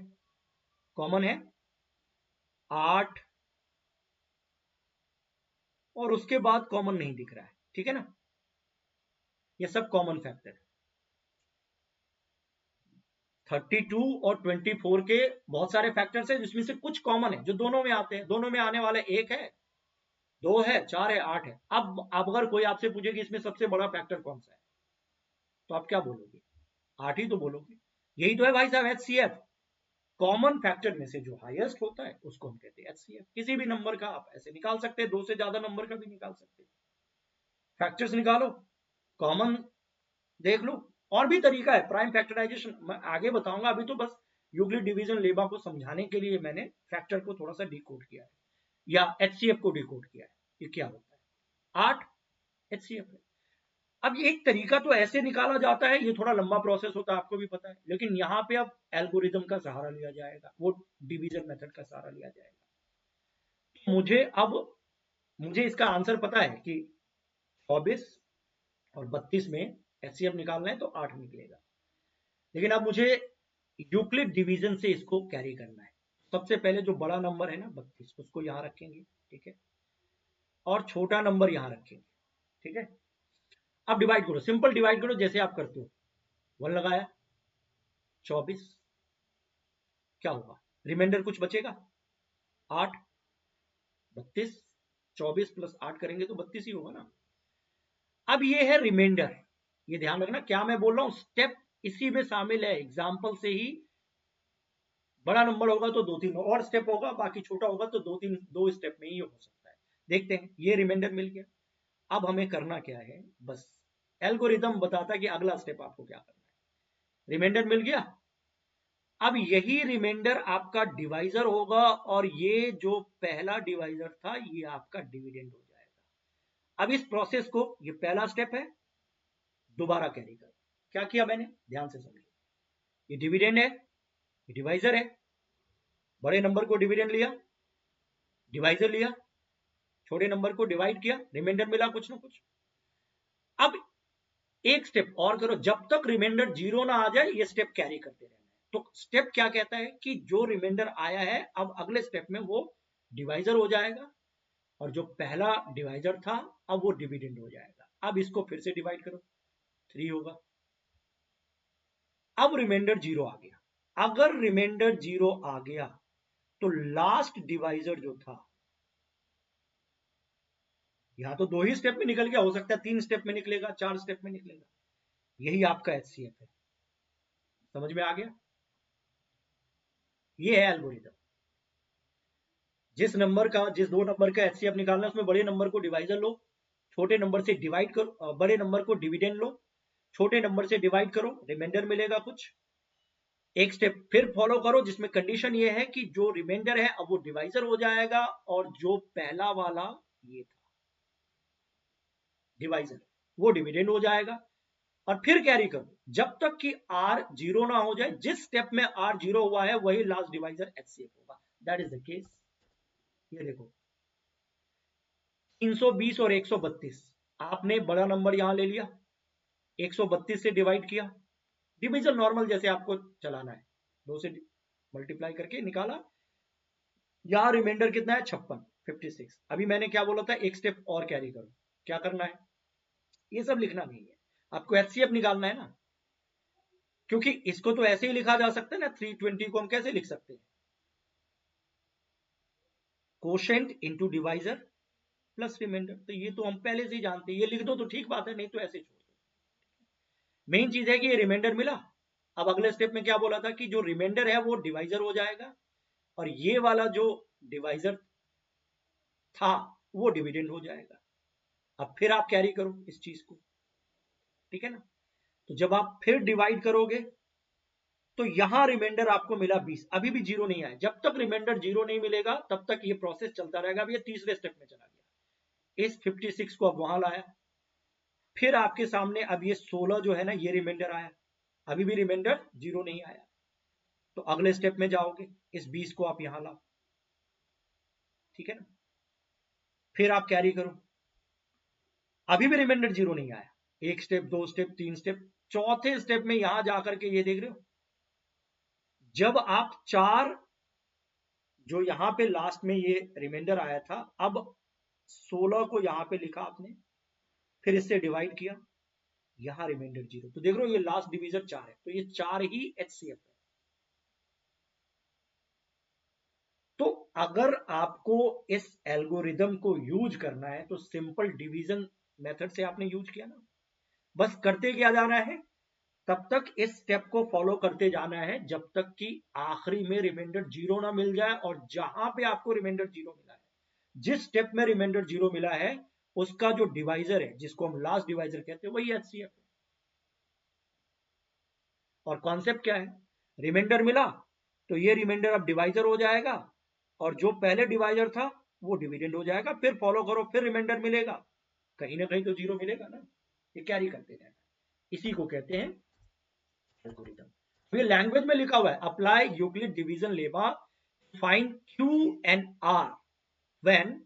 कॉमन है, 8, और उसके बाद कॉमन नहीं दिख रहा है, ठीक है ना, ये सब कॉमन फैक्टर है। 32 और 24 के बहुत सारे फैक्टर्स हैं, जिसमें से कुछ कॉमन है जो दोनों में आते हैं, दोनों में आने वाले एक है, दो है, चार है, आठ है। अब अगर कोई आपसे पूछे कि इसमें सबसे बड़ा फैक्टर कौन सा है, तो आप क्या बोलोगे, आठ ही तो बोलोगे। यही तो है भाई साहब एचसीएफ, कॉमन फैक्टर में से जो हाईएस्ट होता है उसको हम कहते हैं एचसीएफ। किसी भी नंबर का आप ऐसे निकाल सकते हैं, दो से ज्यादा नंबर का भी निकाल सकते हैं, फैक्टर्स निकालो, कॉमन देख लो। और भी तरीका है प्राइम फैक्टराइजेशन, मैं आगे बताऊंगा, अभी तो बस यूक्लिड डिवीजन लेमा को समझाने के लिए मैंने फैक्टर को थोड़ा सा डिकोड किया है, या एचसीएफ को डिकोड किया है, ये क्या होता है, 8 एचसीएफ है। अब ये एक तरीका तो ऐसे निकाला जाता है, ये थोड़ा लंबा प्रोसेस होता है, आपको भी पता है, लेकिन यहाँ पे अब एल्गोरिदम का सहारा लिया जाएगा, वो डिवीजन मेथड का सहारा लिया जाएगा। तो मुझे इसका आंसर पता है कि 24 और 32 में एचसीएफ निकालना है तो 8 निकलेगा, लेकिन अब मुझे यूक्लिड डिवीजन से इसको कैरी करना है। सबसे पहले जो बड़ा नंबर है ना 32, उसको यहाँ रखेंगे, ठीक है, और छोटा नंबर यहाँ रखेंगे, ठीक है। अब डिवाइड करो, सिंपल डिवाइड करो जैसे आप करते हो, 1 लगाया, 24, क्या होगा, रिमाइंडर कुछ बचेगा, 8, 32, 24 प्लस 8 करेंगे तो 32 ही होगा ना। अब ये है रिमाइंडर, ये ध्यान रखना क्या मैं बोल रहा हूं, स्टेप इसी में शामिल है, एग्जाम्पल से ही बड़ा नंबर होगा तो 2 3 और स्टेप होगा, बाकी छोटा होगा तो 2 स्टेप में ही हो सकता है। देखते हैं, ये रिमाइंडर मिल गया। अब हमें करना क्या है, बस एल्गोरिदम बताता है कि अगला स्टेप आपको क्या करना है। रिमाइंडर मिल गया, अब यही रिमाइंडर आपका डिवाइजर होगा, और ये जो पहला डिवाइजर था ये आपका डिविडेंड हो जाएगा। अब इस प्रोसेस को, ये पहला स्टेप है, दोबारा कैरी करो। क्या किया मैंने, ध्यान से समझो, ये डिविडेंड है, ये डिवाइजर है, बड़े नंबर को डिविडेंड लिया, डिवाइजर लिया, छोटे नंबर को डिवाइड किया, रिमाइंडर मिला कुछ ना कुछ। अब एक स्टेप और करो, जब तक रिमाइंडर 0 ना आ जाए ये स्टेप कैरी करते रहना है। तो स्टेप क्या कहता है कि जो रिमाइंडर आया है अब अगले स्टेप में वो डिवाइजर हो जाएगा, और जो पहला डिवाइजर था अब वो डिविडेंड हो जाएगा। अब इसको फिर से डिवाइड करो, 3 होगा। अब रिमाइंडर 0 आ गया, अगर रिमाइंडर 0 आ गया तो लास्ट डिवाइजर जो था, यहां तो 2 ही स्टेप में निकल गया, हो सकता है 3 स्टेप में निकलेगा, 4 स्टेप में निकलेगा, यही आपका एचसीएफ है। समझ में आ गया, ये है एल्गोरिदम। जिस दो नंबर का एचसीएफ निकालना है उसमें बड़े नंबर को डिवाइजर लो, छोटे नंबर से डिवाइड करो, बड़े नंबर को डिविडेंड लो, छोटे नंबर से डिवाइड करो, रिमाइंडर मिलेगा कुछ। एक स्टेप फिर फॉलो करो जिसमें कंडीशन ये है कि जो रिमाइंडर है अब वो डिवाइजर हो जाएगा और जो पहला वाला ये था डिवाइजर वो डिविडेंड हो जाएगा। और फिर कैरी करो जब तक कि आर जीरो ना हो जाए। जिस स्टेप में आर जीरो हुआ है वही लास्ट डिवाइजर एचसीएफ होगा। That is the case. ये देखो 320 और 132, आपने बड़ा नंबर यहां ले लिया, 132 से डिवाइड किया, डिवीजन नॉर्मल जैसे आपको चलाना है, 2 से मल्टीप्लाई करके निकाला। यहां रिमाइंडर कितना है 56, 56। अभी मैंने क्या बोला था, एक स्टेप और कैरी करो। क्या करना है, ये सब लिखना नहीं है, आपको एचसीएफ निकालना है ना। क्योंकि इसको तो ऐसे ही लिखा जा सकता है ना, 320 को हम कैसे लिख सकते हैं, quotient into divisor plus remainder. तो ये तो हम पहले से ही जानते हैं, ये लिख दो तो ठीक बात है, नहीं तो ऐसे छोड़ दो। मेन चीज है कि ये रिमाइंडर मिला। अब अगले स्टेप में क्या बोला था कि जो रिमाइंडर है वो डिवाइजर हो जाएगा और ये वाला जो डिवाइजर था वो डिविडेंड हो जाएगा। अब फिर आप कैरी करो इस चीज को, ठीक है ना। तो जब आप फिर डिवाइड करोगे तो यहां रिमाइंडर आपको मिला 20, अभी भी जीरो नहीं आया। जब तक रिमाइंडर जीरो नहीं मिलेगा तब तक ये प्रोसेस चलता रहेगा। अब ये तीसरे स्टेप में चला गया, इस 56 को अब वहां लाया, फिर आपके सामने अब ये 16 जो है ना ये रिमाइंडर आया, अभी भी रिमाइंडर जीरो नहीं आया। तो अगले स्टेप में जाओगे, इस 20 को आप यहां लाओ, ठीक है ना। फिर आप कैरी करो, अभी भी रिमाइंडर जीरो नहीं आया। एक स्टेप, दो स्टेप, तीन स्टेप, चौथे स्टेप में यहां जाकर के ये देख रहे हो, जब आप चार जो यहां पे लास्ट में ये रिमाइंडर आया था, अब 16 को यहां पे लिखा आपने, फिर इससे डिवाइड किया, यहां रिमाइंडर जीरो। तो देख रहे हो ये लास्ट डिवीजर 4 है, तो ये 4 ही एचसीएफ है। तो अगर आपको इस एल्गोरिदम को यूज करना है तो सिंपल डिवीजन मेथड से आपने यूज किया ना, बस करते क्या जाना है, तब तक इस स्टेप को फॉलो करते जाना है जब तक कि आखिरी में रिमाइंडर जीरो ना मिल जाए। और जहां पे आपको रिमाइंडर जीरो मिला है, जिस स्टेप में रिमाइंडर जीरो मिला है, उसका जो डिवाइजर है जिसको हम लास्ट डिवाइजर कहते हैं वही एचसीएफ है। और कॉन्सेप्ट क्या है, रिमाइंडर मिला तो ये रिमाइंडर अब डिवाइजर हो जाएगा और जो पहले डिवाइजर था वो डिविडेंड हो जाएगा। फिर फॉलो करो, फिर रिमाइंडर मिलेगा, कहीं ना कहीं तो जीरो मिलेगा ना, ये कैरी करते रहना। इसी को कहते हैं एल्गोरिथम। ये लैंग्वेज में लिखा हुआ है, apply Euclid division lemma, find Q and R when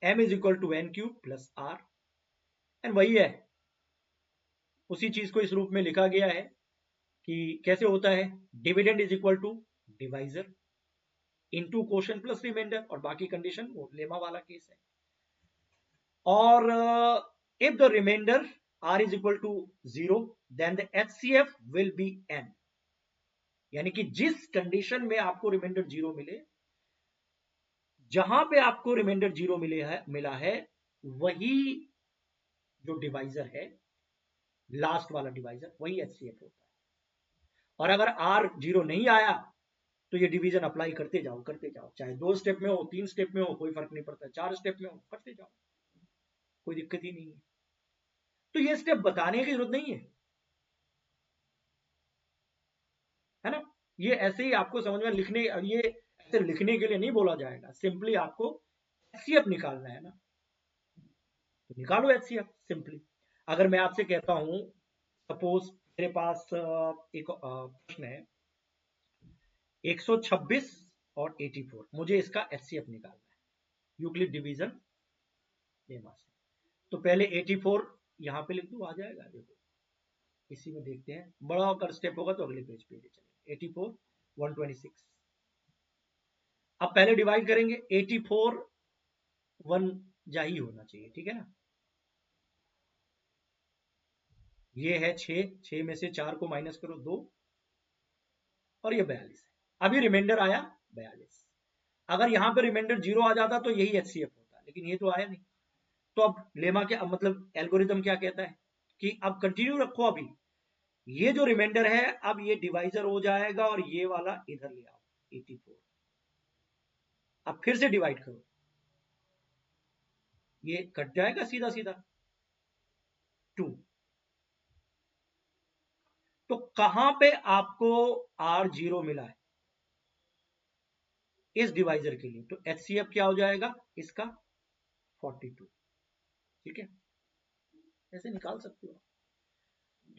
m is equal to n cube plus r। And वही है, उसी चीज को इस रूप में लिखा गया है कि कैसे होता है, dividend is equal to divisor into quotient plus remainder, और बाकी कंडीशन वो लेमा वाला केस है। और if the remainder r is equal to 0 then the HCF will be n। यानी कि जिस कंडीशन में आपको रिमाइंडर जीरो मिले, जहां पे आपको रिमाइंडर जीरो मिला है वही जो डिवाइजर है, लास्ट वाला डिवाइजर, वही HCF होता है। और अगर r जीरो नहीं आया तो ये डिवीजन अप्लाई करते जाओ, चाहे 2 स्टेप में हो, 3 स्टेप में हो, कोई फर्क नहीं पड़ता, 4 स्टेप में हो, करते जाओ, कोई दिक्कत ही नहीं है। तो ये स्टेप बताने की जरूरत नहीं है ना। ये ऐसे ही आपको समझ में लिखने, ये ऐसे लिखने के लिए नहीं बोला जाएगा, सिंपली आपको एचसीएफ निकालना है ना, तो निकालो एचसीएफ सिंपली। अगर मैं आपसे कहता हूं, सपोज मेरे पास एक प्रश्न है 126 और 84, मुझे इसका एचसीएफ निकालना है यूक्लिड डिवीजन लेमा से। तो पहले 84 यहां पे लिख दो, आ जाएगा। देखो इसी में देखते हैं, बड़ा होकर स्टेप होगा तो अगले पेज पे ले चलेंगे। 84 126, अब पहले डिवाइड करेंगे, 84 1 जा ही होना चाहिए, ठीक है ना। ये है 6 में से 4 को माइनस करो 2, और ये 42 है। अभी रिमाइंडर आया 42। अगर यहां पे रिमाइंडर जीरो आ जाता तो यही एचसीएफ होता, लेकिन ये तो आया नहीं। तो अब लेमा क्या, मतलब एल्गोरिथम क्या कहता है कि अब कंटिन्यू रखो, अभी ये जो रिमाइंडर है अब ये डिवाइजर हो जाएगा और ये वाला इधर ले आओ 84। अब फिर से डिवाइड करो, ये कट जाएगा सीधा सीधा 2। तो कहां पे आपको R0 मिला है इस डिवाइजर के लिए? तो HCF क्या हो जाएगा इसका? 42। ठीक है, ऐसे निकाल सकते हो।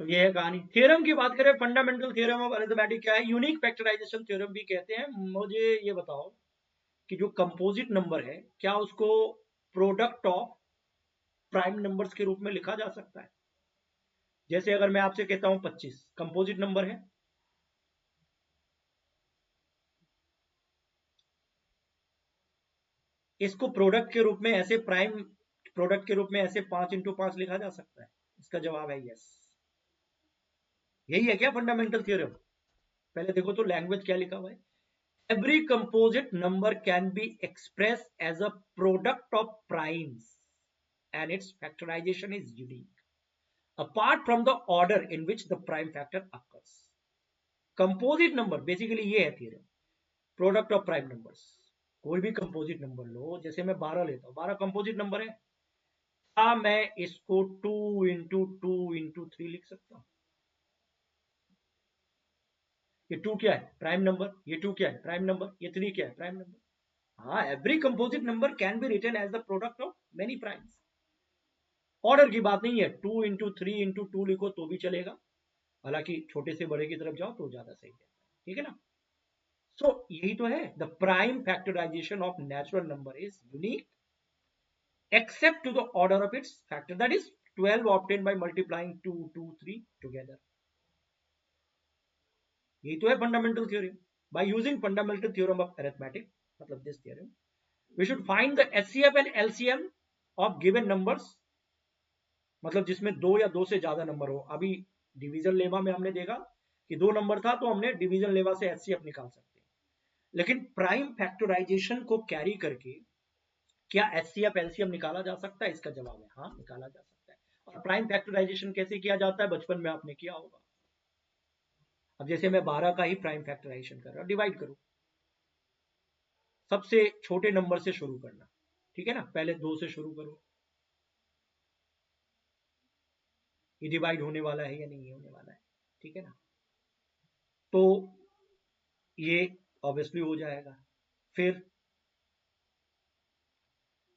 तो ये है कहानी। थ्योरम की बात करें, फंडामेंटल थ्योरम ऑफ अरिथमेटिक क्या है? यूनिक फैक्टराइजेशन थ्योरम भी कहते हैं। मुझे ये बताओ कि जो कंपोजिट नंबर है क्या उसको प्रोडक्ट ऑफ प्राइम नंबर्स के रूप में लिखा जा सकता है? जैसे अगर मैं आपसे कहता हूं 25 कंपोजिट नंबर है, इसको प्रोडक्ट के रूप में ऐसे, प्राइम प्रोडक्ट के रूप में ऐसे 5 × 5 लिखा जा सकता है? इसका जवाब है यस। यही है क्या फंडामेंटल थ्योरम? पहले देखो तो लैंग्वेज क्या लिखा हुआ है। Every composite number can be express as a product of primes and its factorization is unique apart from the order in which the prime factor occurs. Composite number basically ये है theorem, product of prime numbers. कोई भी composite number लो, जैसे मैं 12 लेता हूं, 12 composite number है, क्या मैं इसको 2 × 2 × 3 लिख सकता हूं? ये 2 क्या है? Prime number. ये 2 क्या है? Prime number. ये 3 क्या है? Prime number. हाँ, every composite number can be written as the product of many primes. Order की बात नहीं है, 2 × 3 × 2 लिखो तो भी चलेगा, हालांकि छोटे से बड़े की तरफ जाओ तो ज्यादा सही है। ठीक है ना? सो यही तो है, the prime factorization of natural number is unique except to the order of its factor, that is 12 obtained by multiplying 2, 2, 3 together. यही तो है fundamental theorem. By using fundamental theorem of arithmetic, मतलब this theorem, we should find the HCF and LCM of given numbers, मतलब जिसमें 2 या 2 से ज्यादा number हो। अभी डिवीजन लेवा में हमने देखा कि 2 नंबर था तो हमने डिवीजन लेवा से HCF निकाल सकते हैं, लेकिन प्राइम फैक्टराइजेशन को कैरी करके क्या HCF LCM निकाला जा सकता है? इसका जवाब है हाँ, निकाला जा सकता है। और प्राइम फैक्टराइजेशन कैसे किया जाता है? बचपन में आपने किया होगा। अब जैसे मैं 12 का ही प्राइम फैक्टराइजेशन कर रहा हूं, डिवाइड करो, सबसे छोटे नंबर से शुरू करना। ठीक है ना? पहले 2 से शुरू करो, ये डिवाइड होने वाला है या नहीं होने वाला है? ठीक है ना? तो ये ऑब्वियसली हो जाएगा। फिर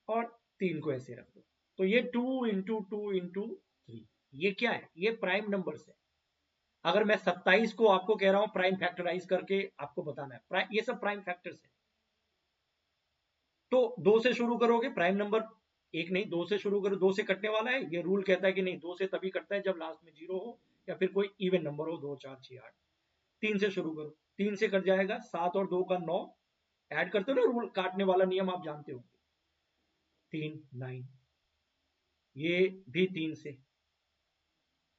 और 3 को ऐसे रख दो, तो ये 2 × 2 × 3, ये क्या है? ये प्राइम नंबर्स है। अगर मैं 27 को आपको कह रहा हूं प्राइम फैक्टराइज करके आपको बताना है, ये सब प्राइम फैक्टर्स है। तो 2 से शुरू करोगे, प्राइम नंबर एक नहीं, 2 से शुरू करो, 2 से कटने वाला है। ये रूल कहता है कि नहीं, 2 से तभी कटता है जब लास्ट में 0 हो या फिर कोई इवन नंबर हो, 2, 4, 6, 8। 3 से शुरू करो, 3 से कट जाएगा, 7 और 2 का 9, ऐड करते हो ना, रूल काटने वाला नियम आप जानते हो। 3, 9, ये भी 3 से,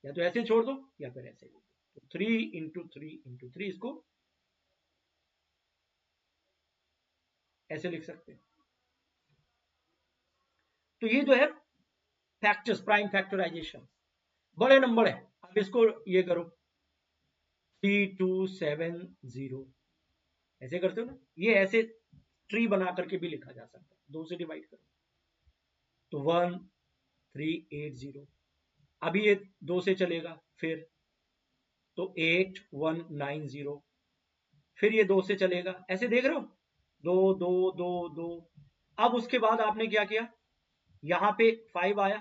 या तो ऐसे छोड़ दो या फिर ऐसे लिख दो। तो 3 × 3 × 3, इसको ऐसे लिख सकते हैं। तो ये जो है फैक्टर्स, प्राइम फैक्टराइजेशन, बड़े नंबर है। अब इसको ये करो 3270, ऐसे करते हो ना, ये ऐसे ट्री बना करके भी लिखा जा सकता है। 2 से डिवाइड करो तो 1380। अभी ये 2 से चलेगा, फिर तो 8190, फिर ये 2 से चलेगा, ऐसे देख रहे हो, 2 2 2 2। अब उसके बाद आपने क्या किया, यहां पे 5 आया,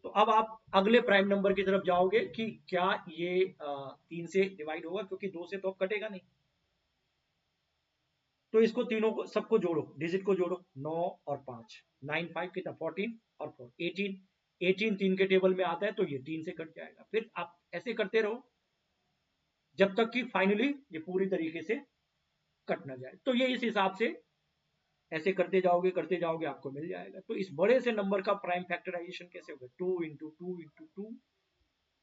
तो अब आप अगले प्राइम नंबर की तरफ जाओगे कि क्या ये 3 से डिवाइड होगा, क्योंकि 2 से तो अब कटेगा नहीं। तो इसको तीनों को, सबको जोड़ो, डिजिट को जोड़ो, 9 और 5, 9 5 कितना, 14 और 4 18। 18 3 के टेबल में आता है तो ये 3 से कट जाएगा। फिर आप ऐसे करते रहो जब तक कि फाइनली ये पूरी तरीके से कट ना जाए। तो ये इस हिसाब से ऐसे करते जाओगे आपको मिल जाएगा। तो इस बड़े से नंबर का प्राइम फैक्टराइजेशन कैसे होगा? 2 × 2 × 2,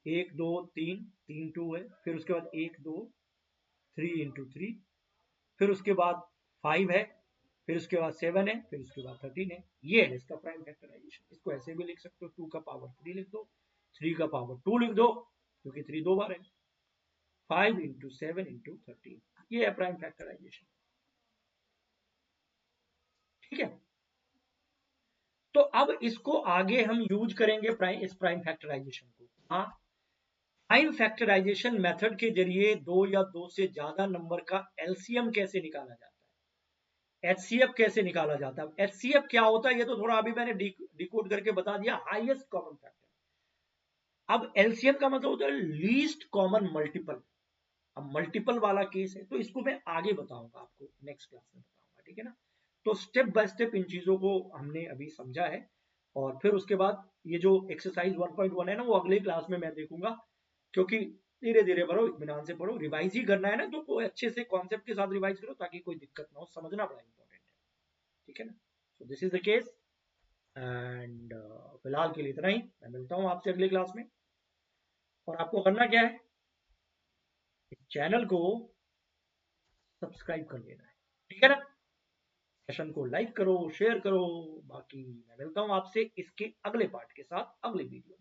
1 2 3, 3 2 है, फिर उसके बाद 1 2, 3 × 3, फिर उसके बाद 5 है, फिर उसके बाद 7 है, फिर उसके बाद 13 है। ये है इसका प्राइम फैक्टराइजेशन। इसको ऐसे भी लिख सकते हो, 2 का पावर 3 लिख दो, 3 का पावर 2 लिख दो, क्योंकि 3 2 बार है, 5 × 7 × 13, ये है प्राइम फैक्टराइजेशन। ठीक है। तो अब इसको आगे हम यूज करेंगे इस प्राइम फैक्टराइजेशन को। हाँ, प्राइम फैक्टराइजेशन मेथड के जरिए दो या दो से ज्यादा नंबर का एलसीएम कैसे निकाला जाता है, एचसीएफ कैसे निकाला जाता है। एचसीएफ क्या होता है ये तो थोड़ा अभी मैंने डिकोड करके बता दिया, हाईएस्ट कॉमन फैक्टर। अब एलसीएम का मतलब होता है लीस्ट कॉमन मल्टीपल। अब मल्टीपल वाला केस है तो इसको मैं आगे बताऊंगा आपको, नेक्स्ट क्लास में बताऊंगा, ठीक है ना। तो स्टेप बाय स्टेप इन चीजों को हमने अभी समझा है, और फिर उसके बाद ये जो एक्सरसाइज 1.1 है ना वो अगले क्लास में मैं देखूंगा, क्योंकि धीरे धीरे पढ़ो, इत्मीनान से पढ़ो, रिवाइज ही करना है ना, तो कोई अच्छे से कॉन्सेप्ट के साथ रिवाइज करो ताकि कोई दिक्कत ना हो, समझना बड़ा इंपॉर्टेंट है, ठीक है ना। So this is the case, and फिलहाल के लिए इतना ही। मैं मिलता हूँ आपसे अगली क्लास में, और आपको करना क्या है, इस चैनल को सब्सक्राइब कर लेना है, ठीक है ना। सेशन को लाइक करो, शेयर करो। बाकी मैं मिलता हूँ आपसे इसके अगले पार्ट के साथ अगले वीडियो।